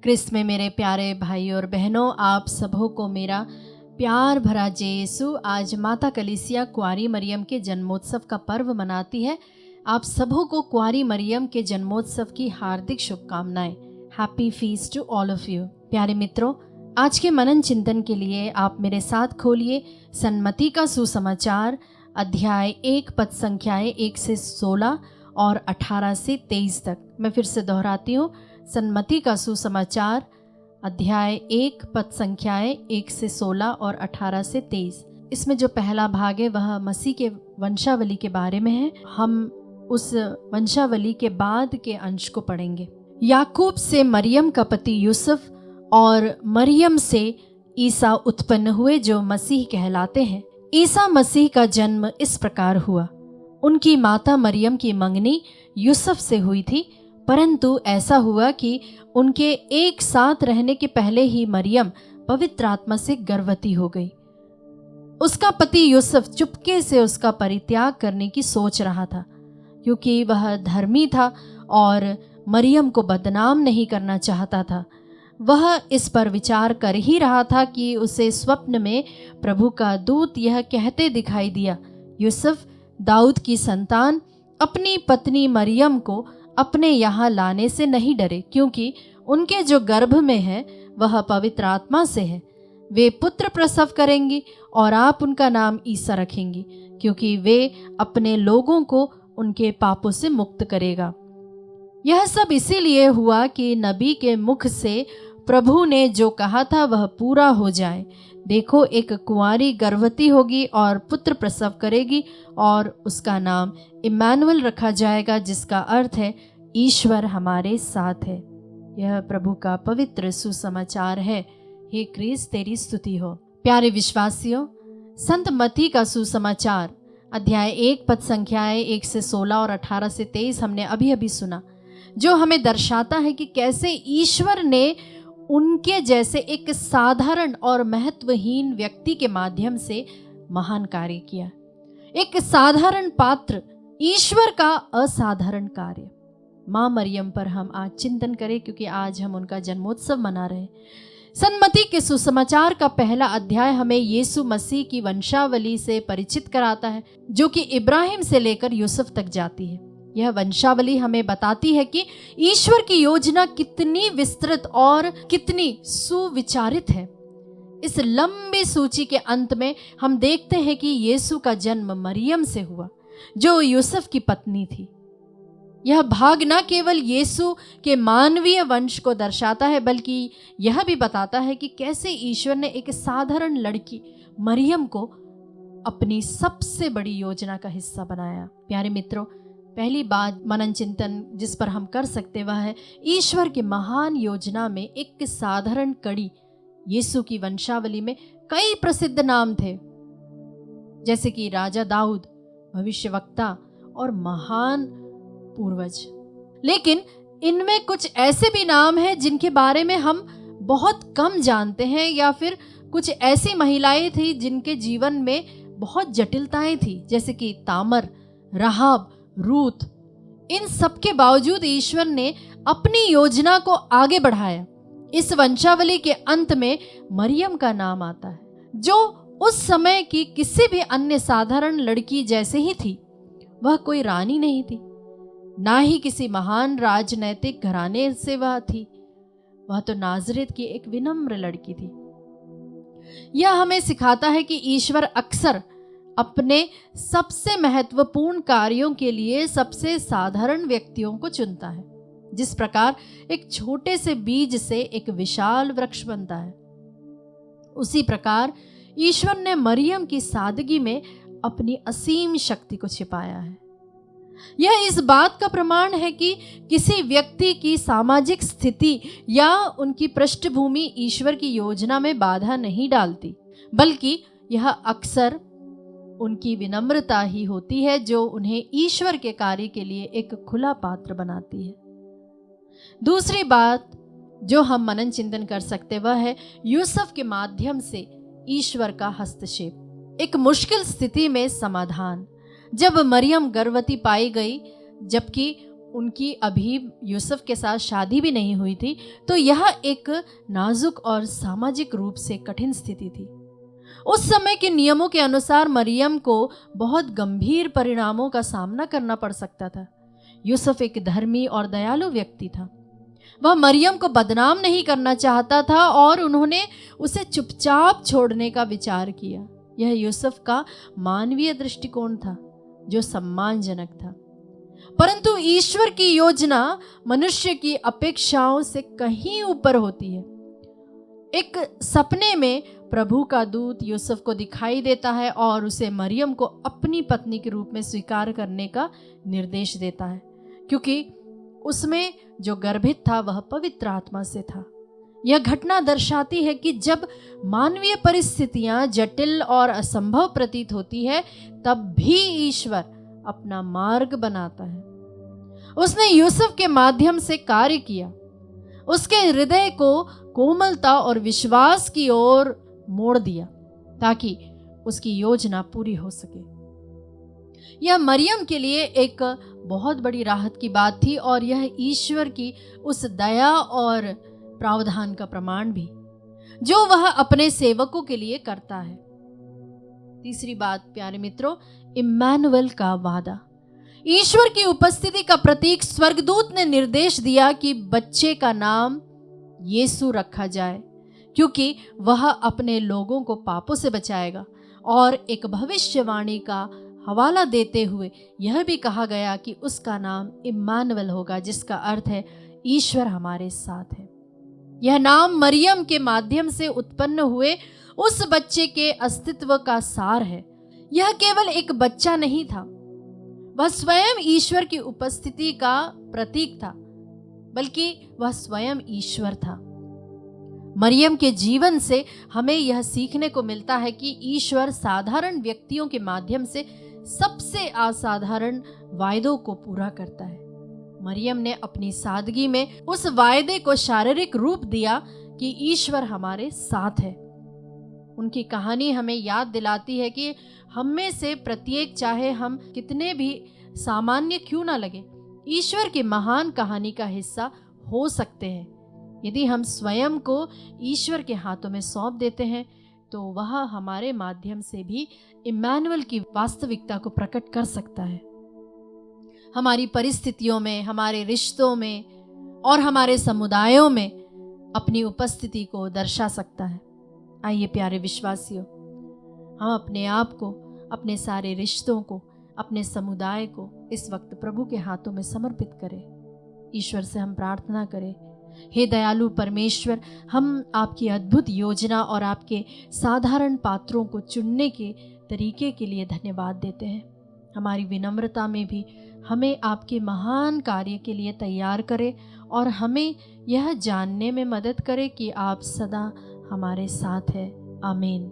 क्रिस्त में मेरे प्यारे भाई और बहनों, आप सबों को मेरा प्यार भरा जय यीशु। आज माता कलीसिया कुंवारी मरियम के जन्मोत्सव का पर्व मनाती है। आप सबों को कुंवारी मरियम के जन्मोत्सव की हार्दिक शुभकामनाएं। Happy feast to all of you. प्यारे मित्रों, आज के मनन चिंतन के लिए आप मेरे साथ खोलिए सन्मति का सुसमाचार अध्याय 1 पद संख्याएं 1 से 16 और 18 से 23 तक। मैं फिर से दोहराती हूँ, सन्मति का सुसमाचार अध्याय 1 पद संख्याएं 1 से 16 और 18 से 23। इसमें जो पहला भाग है वह मसीह के वंशावली के बारे में है। हम उस वंशावली के बाद के अंश को पढ़ेंगे। याकूब से मरियम का पति यूसुफ और मरियम से ईसा उत्पन्न हुए जो मसीह कहलाते हैं। ईसा मसीह का जन्म इस प्रकार हुआ। उनकी माता मरियम की मंगनी यूसुफ से हुई थी, परंतु ऐसा हुआ कि उनके एक साथ रहने के पहले ही मरियम पवित्र आत्मा से गर्भवती हो गई। उसका पति यूसुफ चुपके से उसका परित्याग करने की सोच रहा था, क्योंकि वह धर्मी था और मरियम को बदनाम नहीं करना चाहता था। वह इस पर विचार कर ही रहा था कि उसे स्वप्न में प्रभु का दूत यह कहते दिखाई दिया, यूसुफ दाऊद की संतान, अपनी पत्नी मरियम को अपने यहाँ लाने से नहीं डरे, क्योंकि उनके जो गर्भ में है वह पवित्र आत्मा से है। वे पुत्र प्रसव करेंगी और आप उनका नाम ईसा रखेंगी, क्योंकि वे अपने लोगों को उनके पापों से मुक्त करेगा। यह सब इसीलिए हुआ कि नबी के मुख से प्रभु ने जो कहा था वह पूरा हो जाए। देखो, एक कुंवारी गर्भवती होगी और पुत्र प्रसव करेगी और उसका नाम इम्मानुएल रखा जाएगा, जिसका अर्थ है ईश्वर हमारे साथ है। यह प्रभु का पवित्र सुसमाचार है। हे क्रिस्त, तेरी स्तुति हो। प्यारे विश्वासियों, संत मती का सुसमाचार अध्याय 1 पद संख्याएं 1 से 16 और 18 से 23 हमने अभी अभी सुना, जो हमें दर्शाता है कि कैसे ईश्वर ने उनके जैसे एक साधारण और महत्वहीन व्यक्ति के माध्यम से महान कार्य किया। एक साधारण पात्र, ईश्वर का असाधारण कार्य। माँ मरियम पर हम आज चिंतन करें, क्योंकि आज हम उनका जन्मोत्सव मना रहे हैं। सन्मति के सुसमाचार का पहला अध्याय हमें यीशु मसीह की वंशावली से परिचित कराता है, जो कि इब्राहिम से लेकर यूसुफ तक जाती है। यह वंशावली हमें बताती है कि ईश्वर की योजना कितनी विस्तृत और कितनी सुविचारित है। इस लंबी सूची के अंत में हम देखते हैं कि यीशु का जन्म मरियम से हुआ, जो यूसुफ की पत्नी थी। यह भाग न केवल यीशु के मानवीय वंश को दर्शाता है, बल्कि यह भी बताता है कि कैसे ईश्वर ने एक साधारण लड़की मरियम को अपनी सबसे बड़ी योजना का हिस्सा बनाया। प्यारे मित्रों, पहली बात मनन चिंतन जिस पर हम कर सकते वह है ईश्वर की महान योजना में एक साधारण कड़ी। यीशु की वंशावली में कई प्रसिद्ध नाम थे, जैसे कि राजा दाऊद, भविष्यवक्ता और महान पूर्वज। लेकिन इनमें कुछ ऐसे भी नाम हैं जिनके बारे में हम बहुत कम जानते हैं, या फिर कुछ ऐसी महिलाएं थी जिनके जीवन में बहुत जटिलताएं थी, जैसे कि तामर, राहाब, रूत। इन सब के बावजूद ईश्वर ने अपनी योजना को आगे बढ़ाया। इस वंशावली के अंत में मरियम का नाम आता है, जो उस समय की किसी भी अन्य साधारण लड़की जैसे ही थी। वह कोई रानी नहीं थी, ना ही किसी महान राजनैतिक घराने से वह थी। वह तो नाजरेत की एक विनम्र लड़की थी। यह हमें सिखाता है कि ईश्वर अक्सर अपने सबसे महत्वपूर्ण कार्यों के लिए सबसे साधारण व्यक्तियों को चुनता है। जिस प्रकार एक छोटे से बीज से एक विशाल वृक्ष बनता है, उसी प्रकार ईश्वर ने मरियम की सादगी में अपनी असीम शक्ति को छिपाया है। यह इस बात का प्रमाण है कि किसी व्यक्ति की सामाजिक स्थिति या उनकी पृष्ठभूमि ईश्वर की योजना में बाधा नहीं डालती, बल्कि यह अक्सर उनकी विनम्रता ही होती है जो उन्हें ईश्वर के कार्य के लिए एक खुला पात्र बनाती है। दूसरी बात जो हम मनन चिंतन कर सकते वह है यूसुफ के माध्यम से ईश्वर का हस्तक्षेप। एक मुश्किल स्थिति में समाधान। जब मरियम गर्भवती पाई गई, जबकि उनकी अभी यूसुफ के साथ शादी भी नहीं हुई थी, तो यह एक नाजुक और सामाजिक रूप से कठिन स्थिति थी। उस समय के नियमों के अनुसार मरियम को बहुत गंभीर परिणामों का सामना करना पड़ सकता था। यूसुफ एक धर्मी और दयालु व्यक्ति था। वह मरियम को बदनाम नहीं करना चाहता था और उन्होंने उसे चुपचाप छोड़ने का विचार किया। यह यूसुफ का मानवीय दृष्टिकोण था जो सम्मानजनक था, परंतु ईश्वर की योजना मनुष्य की अपेक्षाओं से कहीं ऊपर होती है। एक सपने में प्रभु का दूत यूसुफ को दिखाई देता है और उसे मरियम को अपनी पत्नी के रूप में स्वीकार करने का निर्देश देता है, क्योंकि उसमें जो गर्भित था वह पवित्र आत्मा से था। यह घटना दर्शाती है कि जब मानवीय परिस्थितियां जटिल और असंभव प्रतीत होती है, तब भी ईश्वर अपना मार्ग बनाता है। उसने यूसुफ के माध्यम से कार्य किया, उसके हृदय को कोमलता और विश्वास की ओर मोड़ दिया ताकि उसकी योजना पूरी हो सके। यह मरियम के लिए एक बहुत बड़ी राहत की बात थी और यह ईश्वर की उस दया और प्रावधान का प्रमाण भी जो वह अपने सेवकों के लिए करता है। तीसरी बात प्यारे मित्रों, इम्मानुएल का वादा। ईश्वर की उपस्थिति का प्रतीक स्वर्गदूत ने निर्देश दिया कि बच्चे का नाम यीशु रखा जाए, क्योंकि वह अपने लोगों को पापों से बचाएगा। और एक भविष्यवाणी का हवाला देते हुए यह भी कहा गया कि उसका नाम इम्मानुएल होगा, जिसका अर्थ है ईश्वर हमारे साथ है। यह नाम मरियम के माध्यम से उत्पन्न हुए उस बच्चे के अस्तित्व का सार है। यह केवल एक बच्चा नहीं था, वह स्वयं ईश्वर की उपस्थिति का प्रतीक था, बल्कि वह स्वयं ईश्वर था। मरियम के जीवन से हमें यह सीखने को मिलता है कि ईश्वर साधारण व्यक्तियों के माध्यम से सबसे असाधारण वायदों को पूरा करता है। मरियम ने अपनी सादगी में उस वायदे को शारीरिक रूप दिया कि ईश्वर हमारे साथ है। उनकी कहानी हमें याद दिलाती है कि हम में से प्रत्येक, चाहे हम कितने भी सामान्य क्यों ना लगे, ईश्वर की महान कहानी का हिस्सा हो सकते हैं। यदि हम स्वयं को ईश्वर के हाथों में सौंप देते हैं तो वह हमारे माध्यम से भी इम्मानुएल की वास्तविकता को प्रकट कर सकता है। हमारी परिस्थितियों में, हमारे रिश्तों में और हमारे समुदायों में अपनी उपस्थिति को दर्शा सकता है। आइए प्यारे विश्वासियों, हम अपने आप को, अपने सारे रिश्तों को, अपने समुदाय को इस वक्त प्रभु के हाथों में समर्पित करें। ईश्वर से हम प्रार्थना करें, हे दयालु परमेश्वर, हम आपकी अद्भुत योजना और आपके साधारण पात्रों को चुनने के तरीके के लिए धन्यवाद देते हैं। हमारी विनम्रता में भी हमें आपके महान कार्य के लिए तैयार करें और हमें यह जानने में मदद करें कि आप सदा हमारे साथ हैं। आमीन।